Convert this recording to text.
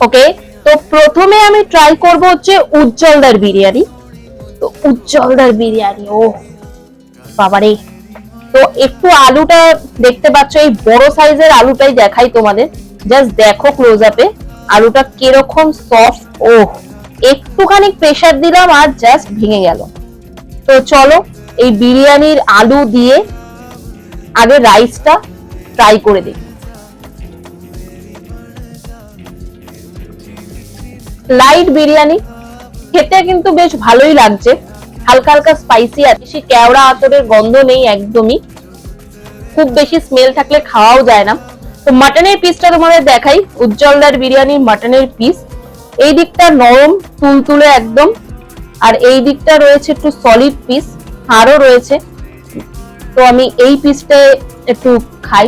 ওকে, তো প্রথমে আমি ট্রাই করব হচ্ছে উজ্জ্বলদার বিরিয়ানি। তো উজ্জ্বলদার বিরিয়ানি, ও বাবারে। তো একটু আলুটা দেখতে পাচ্ছ, এই বড় সাইজের আলুটাই দেখাই তোমাদের, জাস্ট দেখো ক্লোজ আপে আলুটা কিরকম সফট। ও একটুখানি প্রেসার দিলাম আর জাস্ট ভেঙে গেল। তো চলো এই বিরিয়ানির আলু দিয়ে আগে রাইসটা ট্রাই করে দেখি। লাইট বিরিয়ানি, খেতে কিন্তু বেশ ভালোই লাগছে, হালকা হালকা স্পাইসি আছে, বেশি কেওড়া আতরের গন্ধ নেই একদমই, খুব বেশি স্মেল থাকলে খাওয়াও যায় না। তো মাটনের পিসটা তোমাদের দেখাই, উজ্জ্বলদার বিরিয়ানির মাটনের পিস এই দিকটা নরম তুলতুলে একদম, আর এই দিকটা রয়েছে একটু সলিড পিস, হাড়ও রয়েছে। তো আমি এই পিসটা একটু খাই।